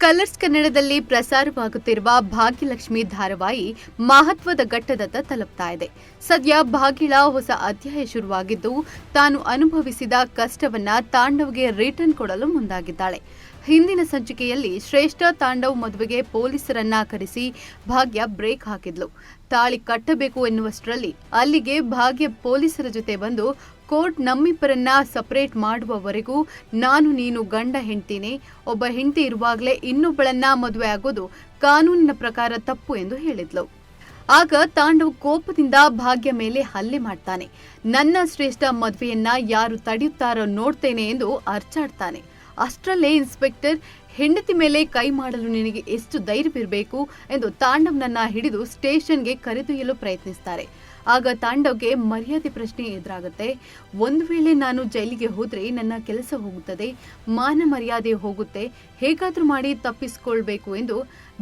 Colours ಕನ್ನಡದಲ್ಲಿ ಪ್ರಸಾರವಾಗುತ್ತಿರುವ ಭಾಗ್ಯಲಕ್ಷ್ಮಿ ಧಾರಾವಾಹಿ ಮಹತ್ವದ ಘಟ್ಟದತ್ತ ತಲುಪ್ತಾ ಇದೆ. ಸದ್ಯ ಭಾಗ್ಯಳ ಹೊಸ ಅಧ್ಯಾಯ ಶುರುವಾಗಿದ್ದು, ತಾನು ಅನುಭವಿಸಿದ ಕಷ್ಟವನ್ನ ತಾಂಡವ್ಗೆ ರಿಟರ್ನ್ ಕೊಡಲು ಮುಂದಾಗಿದ್ದಾಳೆ. ಹಿಂದಿನ ಸಂಚಿಕೆಯಲ್ಲಿ ಶ್ರೇಷ್ಠ ತಾಂಡವ್ ಮದುವೆಗೆ ಪೊಲೀಸರನ್ನ ಕರೆಸಿ ಭಾಗ್ಯ ಬ್ರೇಕ್ ಹಾಕಿದ್ಲು. ತಾಳಿ ಕಟ್ಟಬೇಕು ಎನ್ನುವಷ್ಟರಲ್ಲಿ ಅಲ್ಲಿಗೆ ಭಾಗ್ಯ ಪೊಲೀಸರ ಜೊತೆ ಬಂದು ಕೋರ್ಟ್ ನಮ್ಮಿಬ್ಬರನ್ನ ಸಪರೇಟ್ ಮಾಡುವವರೆಗೂ ನಾನು ನೀನು ಗಂಡ ಹೆಂಡ್ತಿನೇ, ಒಬ್ಬ ಹೆಂಡತಿ ಇರುವಾಗಲೇ ಇನ್ನೊಬ್ಬಳನ್ನ ಮದುವೆ ಆಗೋದು ಕಾನೂನಿನ ಪ್ರಕಾರ ತಪ್ಪು ಎಂದು ಹೇಳಿದ್ಲು. ಆಗ ತಾಂಡವ್ ಕೋಪದಿಂದ ಭಾಗ್ಯ ಮೇಲೆ ಹಲ್ಲೆ ಮಾಡ್ತಾನೆ. ನನ್ನ ಶ್ರೇಷ್ಠ ಮದುವೆಯನ್ನ ಯಾರು ತಡೆಯುತ್ತಾರೋ ನೋಡ್ತೇನೆ ಎಂದು ಅರ್ಚಾಡ್ತಾನೆ. ಅಷ್ಟರಲ್ಲೇ ಇನ್ಸ್ಪೆಕ್ಟರ್, ಹೆಂಡತಿ ಮೇಲೆ ಕೈ ಮಾಡಲು ನಿನಗೆ ಎಷ್ಟು ಧೈರ್ಯವಿರಬೇಕು ಎಂದು ತಾಂಡವ್ನನ್ನ ಹಿಡಿದು ಸ್ಟೇಷನ್ಗೆ ಕರೆದೊಯ್ಯಲು ಪ್ರಯತ್ನಿಸ್ತಾರೆ. ಆಗ ತಾಂಡವ್ಗೆ ಮರ್ಯಾದೆ ಪ್ರಶ್ನೆ ಎದುರಾಗುತ್ತೆ. ಒಂದು ವೇಳೆ ನಾನು ಜೈಲಿಗೆ ಹೋದ್ರೆ ನನ್ನ ಕೆಲಸ ಹೋಗುತ್ತದೆ, ಮಾನ ಮರ್ಯಾದೆ ಹೋಗುತ್ತೆ, ಹೇಗಾದ್ರೂ ಮಾಡಿ ತಪ್ಪಿಸ್ಕೊಳ್ಬೇಕು ಎಂದು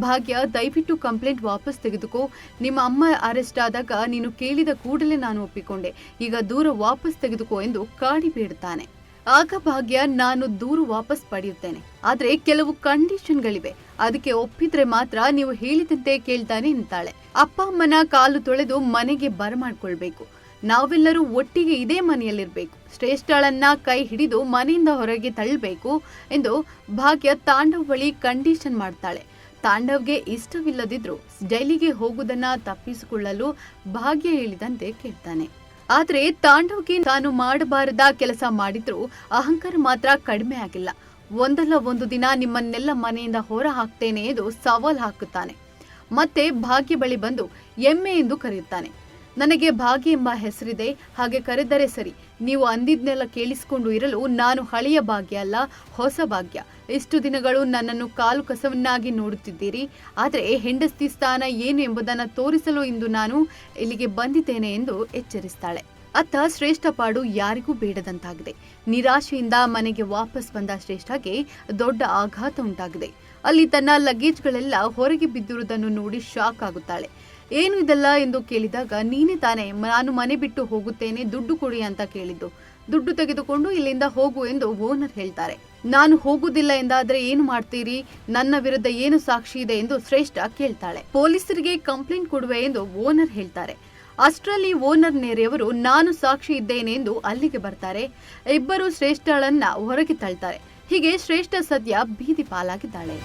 ಭಾಗ್ಯ, ದಯವಿಟ್ಟು ಕಂಪ್ಲೇಂಟ್ ವಾಪಸ್ ತೆಗೆದುಕೋ, ನಿಮ್ಮ ಅಮ್ಮ ಅರೆಸ್ಟ್ ಆದಾಗ ನೀನು ಕೇಳಿದ ಕೂಡಲೇ ನಾನು ಒಪ್ಪಿಕೊಂಡೆ, ಈಗ ದೂರ ವಾಪಸ್ ತೆಗೆದುಕೋ ಎಂದು ಕಾಡಿ ಬೇಡುತ್ತಾನೆ. ಆಗ ಭಾಗ್ಯ, ನಾನು ದೂರು ವಾಪಸ್ ಪಡೆಯುತ್ತೇನೆ, ಆದ್ರೆ ಕೆಲವು ಕಂಡೀಷನ್ಗಳಿವೆ, ಅದಕ್ಕೆ ಒಪ್ಪಿದ್ರೆ ಮಾತ್ರ ನೀವು ಹೇಳಿದಂತೆ ಕೇಳ್ತಾನೆ ಅಂತಾಳೆ. ಅಪ್ಪ ಅಮ್ಮನ ಕಾಲು ತೊಳೆದು ಮನೆಗೆ ಬರಮಾಡ್ಕೊಳ್ಬೇಕು, ನಾವೆಲ್ಲರೂ ಒಟ್ಟಿಗೆ ಇದೇ ಮನೆಯಲ್ಲಿರ್ಬೇಕು, ಶ್ರೇಷ್ಠಳನ್ನ ಕೈ ಹಿಡಿದು ಮನೆಯಿಂದ ಹೊರಗೆ ತಳ್ಳಬೇಕು ಎಂದು ಭಾಗ್ಯ ತಾಂಡವ್ ಬಳಿ ಕಂಡೀಷನ್ ಮಾಡ್ತಾಳೆ. ತಾಂಡವ್ಗೆ ಇಷ್ಟವಿಲ್ಲದಿದ್ರು ಜೈಲಿಗೆ ಹೋಗುವುದನ್ನ ತಪ್ಪಿಸಿಕೊಳ್ಳಲು ಭಾಗ್ಯ ಹೇಳಿದಂತೆ ಕೇಳ್ತಾನೆ. ಆದ್ರೆ ತಾಂಡವ್ಗೆ ತಾನು ಮಾಡಬಾರದ ಕೆಲಸ ಮಾಡಿದ್ರೂ ಅಹಂಕಾರ ಮಾತ್ರ ಕಡಿಮೆ ಆಗಿಲ್ಲ. ಒಂದಲ್ಲ ಒಂದು ದಿನ ನಿಮ್ಮನ್ನೆಲ್ಲ ಮನೆಯಿಂದ ಹೊರ ಹಾಕ್ತೇನೆ ಎಂದು ಸವಾಲ್ ಹಾಕುತ್ತಾನೆ. ಮತ್ತೆ ಭಾಗ್ಯ ಬಳಿ ಬಂದು ಎಮ್ಮೆ ಎಂದು ಕರೆಯುತ್ತಾನೆ. ನನಗೆ ಭಾಗ್ಯ ಎಂಬ ಹೆಸರಿದೆ, ಹಾಗೆ ಕರೆದರೆ ಸರಿ, ನೀವು ಅಂದಿದ್ನೆಲ್ಲ ಕೇಳಿಸಿಕೊಂಡು ಇರಲು ನಾನು ಹಳೆಯ ಭಾಗ್ಯ ಅಲ್ಲ, ಹೊಸ ಭಾಗ್ಯ. ಇಷ್ಟು ದಿನಗಳು ನನ್ನನ್ನು ಕಾಲು ಕಸವನ್ನಾಗಿ ನೋಡುತ್ತಿದ್ದೀರಿ, ಆದರೆ ಹೆಂಡತಿ ಸ್ಥಾನ ಏನು ಎಂಬುದನ್ನು ತೋರಿಸಲು ಇಂದು ನಾನು ಇಲ್ಲಿಗೆ ಬಂದಿದ್ದೇನೆ ಎಂದು ಎಚ್ಚರಿಸ್ತಾಳೆ. ಅತ್ತ ಶ್ರೇಷ್ಠ ಪಾಡು ಯಾರಿಗೂ ಬೇಡದಂತಾಗಿದೆ. ನಿರಾಶೆಯಿಂದ ಮನೆಗೆ ವಾಪಸ್ ಬಂದ ಶ್ರೇಷ್ಠಗೆ ದೊಡ್ಡ ಆಘಾತ ಉಂಟಾಗಿದೆ. ಅಲ್ಲಿ ತನ್ನ ಲಗೇಜ್ಗಳೆಲ್ಲ ಹೊರಗೆ ಬಿದ್ದಿರುವುದನ್ನು ನೋಡಿ ಶಾಕ್ ಆಗುತ್ತಾಳೆ. ಏನು ಇದೆಲ್ಲ ಎಂದು ಕೇಳಿದಾಗ, ನೀನೇ ತಾನೇ ನಾನು ಮನೆ ಬಿಟ್ಟು ಹೋಗುತ್ತೇನೆ, ದುಡ್ಡು ಕೊಡಿ ಅಂತ ಕೇಳಿದ್ದು, ದುಡ್ಡು ತೆಗೆದುಕೊಂಡು ಇಲ್ಲಿಂದ ಹೋಗು ಎಂದು ಓನರ್ ಹೇಳ್ತಾರೆ. ನಾನು ಹೋಗುವುದಿಲ್ಲ ಎಂದಾದ್ರೆ ಏನು ಮಾಡ್ತೀರಿ, ನನ್ನ ವಿರುದ್ಧ ಏನು ಸಾಕ್ಷಿ ಇದೆ ಎಂದು ಶ್ರೇಷ್ಠ ಕೇಳ್ತಾಳೆ. ಪೊಲೀಸರಿಗೆ ಕಂಪ್ಲೇಂಟ್ ಕೊಡುವೆ ಎಂದು ಓನರ್ ಹೇಳ್ತಾರೆ. ಅಷ್ಟರಲ್ಲಿ ಓನರ್ ನೆರೆಯವರು ನಾನು ಸಾಕ್ಷಿ ಇದ್ದೇನೆ ಎಂದು ಅಲ್ಲಿಗೆ ಬರ್ತಾರೆ. ಇಬ್ಬರು ಶ್ರೇಷ್ಠಳನ್ನ ಹೊರಗೆ ತಳ್ತಾರೆ. ಹೀಗೆ ಶ್ರೇಷ್ಠ ಸದ್ಯ ಬೀದಿ ಪಾಲಾಗಿದ್ದಾಳೆ.